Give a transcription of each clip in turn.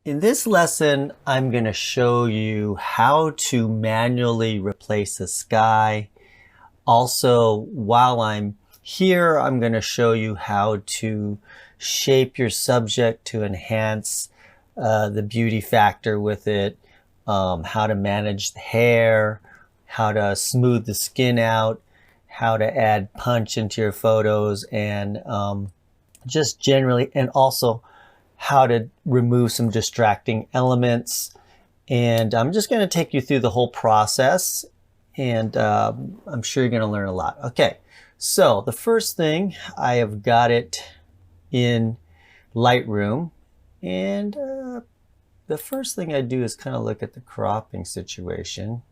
In this lesson, I'm going to show you how to manually replace the sky. Also, while I'm here, I'm going to show you how to shape your subject to enhance the beauty factor with it, how to manage the hair, how to smooth the skin out, how to add punch into your photos, and just generally, and also how to remove some distracting elements. And I'm just going to take you through the whole process, and I'm sure you're going to learn a lot. Okay, so the first thing, I have got it in Lightroom, and the first thing I do is kind of look at the cropping situation.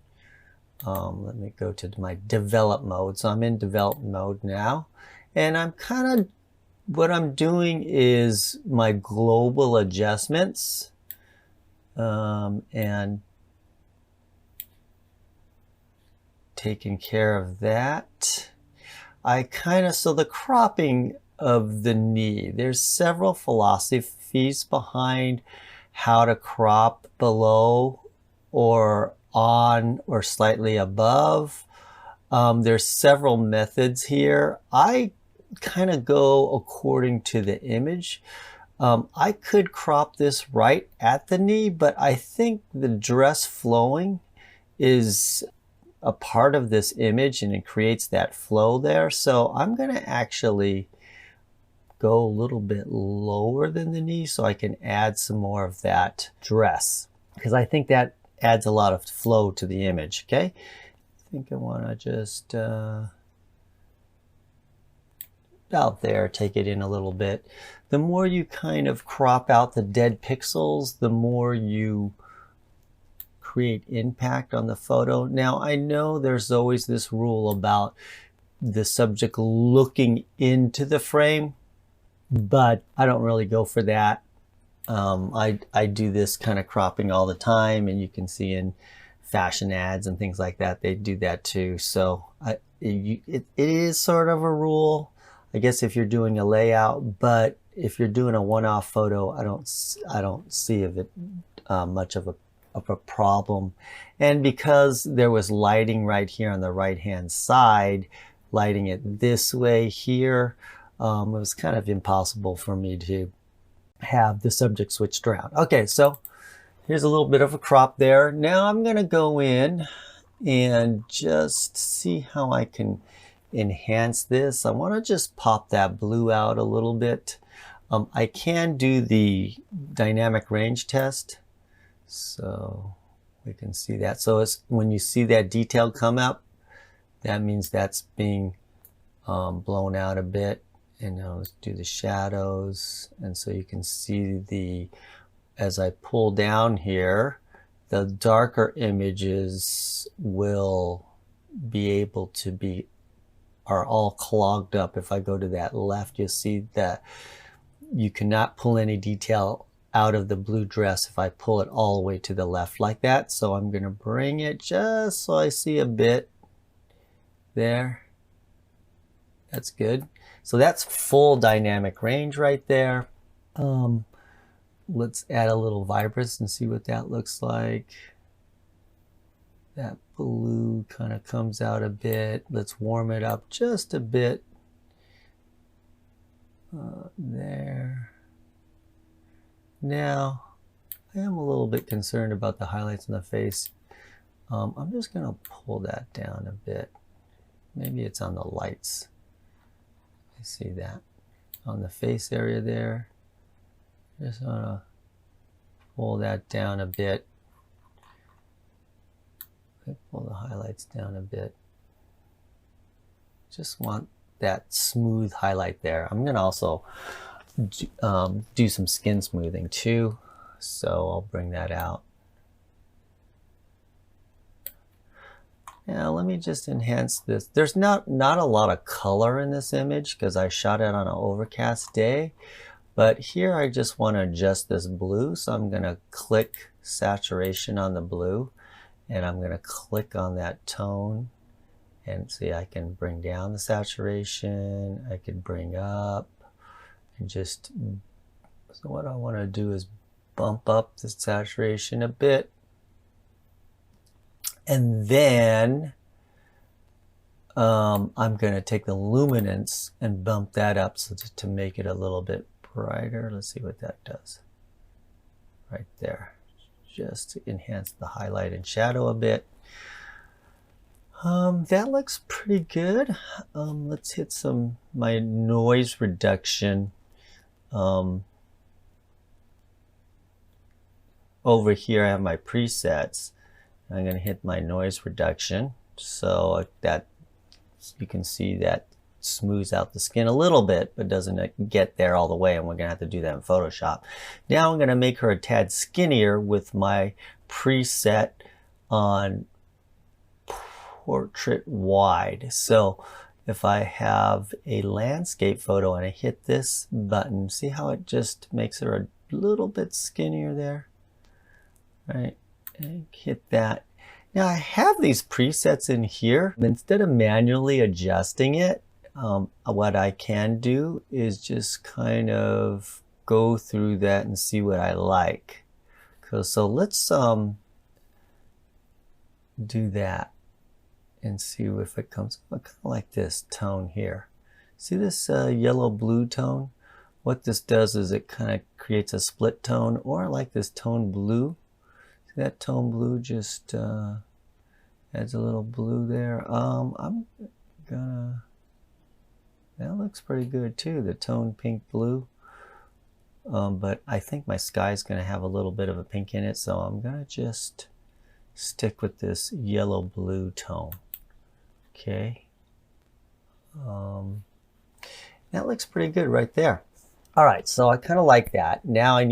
Let me go to my develop mode. So I'm in develop mode now, and I'm kind of, what I'm doing is my global adjustments, and taking care of that. So the cropping of the knee, there's several philosophies behind how to crop below or on or slightly above. There's several methods here. I kind of go according to the image. I could crop this right at the knee, but I think the dress flowing is a part of this image and it creates that flow there. So I'm going to actually go a little bit lower than the knee so I can add some more of that dress, because I think that adds a lot of flow to the image. Okay, I think I want to just out there, take it in a little bit. The more you kind of crop out the dead pixels, the more you create impact on the photo. Now, I know there's always this rule about the subject looking into the frame, but I don't really go for that. I do this kind of cropping all the time, and you can see in fashion ads and things like that, they do that too. So it is sort of a rule, I guess, if you're doing a layout, but if you're doing a one-off photo, I don't see of it much of a problem. And because there was lighting right here on the right-hand side, lighting it this way here, it was kind of impossible for me to have the subject switched around. Okay, so here's a little bit of a crop there. Now I'm going to go in and just see how I can enhance this. I want to just pop that blue out a little bit. I can do the dynamic range test, so we can see that. So when you see that detail come up, that means that's being blown out a bit. And now let's do the shadows, and so you can see as I pull down here, the darker images will be able to are all clogged up. If I go to that left, you'll see that you cannot pull any detail out of the blue dress if I pull it all the way to the left like that. So I'm going to bring it just so I see a bit there. That's good. So that's full dynamic range right there. Let's add a little vibrance and see what that looks like. That blue kind of comes out a bit. Let's warm it up just a bit. There. Now, I am a little bit concerned about the highlights in the face. I'm just going to pull that down a bit. Maybe it's on the lights. I see that on the face area there. Just want to pull that down a bit. Pull the highlights down a bit. Just want that smooth highlight there. I'm going to also do some skin smoothing too, so I'll bring that out. Now let me just enhance this. There's not a lot of color in this image because I shot it on an overcast day, but here I just want to adjust this blue, so I'm going to click saturation on the blue, and I'm going to click on that tone, and see, I can bring down the saturation, I can bring up, and just, so what I want to do is bump up the saturation a bit. And then I'm going to take the luminance and bump that up so to make it a little bit brighter. Let's see what that does. Right there. Just to enhance the highlight and shadow a bit. That looks pretty good. Let's hit my noise reduction. Over here I have my presets. I'm going to hit my noise reduction so that you can see that smooths out the skin a little bit, but doesn't get there all the way, and we're going to have to do that in Photoshop. Now I'm going to make her a tad skinnier with my preset on portrait wide. So if I have a landscape photo and I hit this button, see how it just makes her a little bit skinnier there? Right, and hit that. Now I have these presets in here. Instead of manually adjusting it, what I can do is just kind of go through that and see what I like. So let's do that and see if it comes kind of like this tone here. See this yellow blue tone? What this does is it kind of creates a split tone, or I like this tone blue. See that tone blue just adds a little blue there. I'm gonna, that looks pretty good too, the tone pink blue. But I think my sky's gonna have a little bit of a pink in it, so I'm gonna just stick with this yellow blue tone. Okay. That looks pretty good right there. All right, so I kind of like that. Now I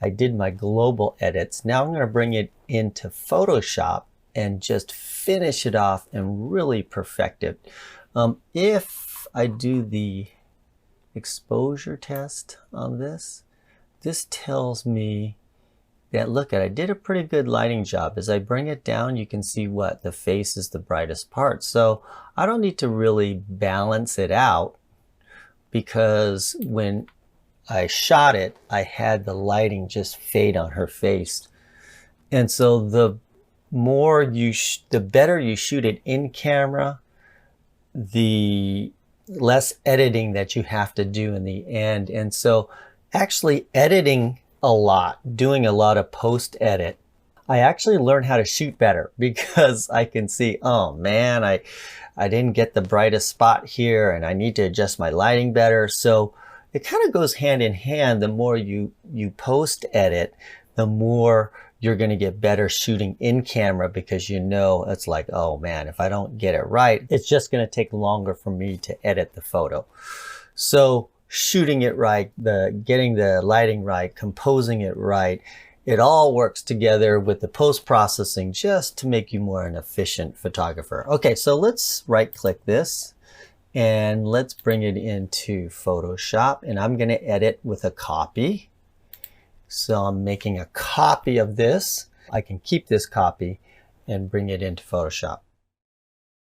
did my global edits. Now I'm going to bring it into Photoshop and just finish it off and really perfect it. If I do the exposure test on this, this tells me that, look, I did a pretty good lighting job. As I bring it down, you can see what the face is the brightest part. So I don't need to really balance it out, because when I shot it, I had the lighting just fade on her face. And so the more the better you shoot it in camera, the less editing that you have to do in the end. And so actually editing a lot, doing a lot of post edit, I actually learned how to shoot better, because I can see, oh man, I didn't get the brightest spot here and I need to adjust my lighting better. So it kind of goes hand in hand. The more you post edit, the more you're going to get better shooting in camera, because you know, it's like, oh man, if I don't get it right, it's just going to take longer for me to edit the photo. So shooting it right, getting the lighting right, composing it right, it all works together with the post-processing just to make you more an efficient photographer. Okay, so let's right-click this and let's bring it into Photoshop, and I'm going to edit with a copy. So I'm making a copy of this. I can keep this copy and bring it into Photoshop.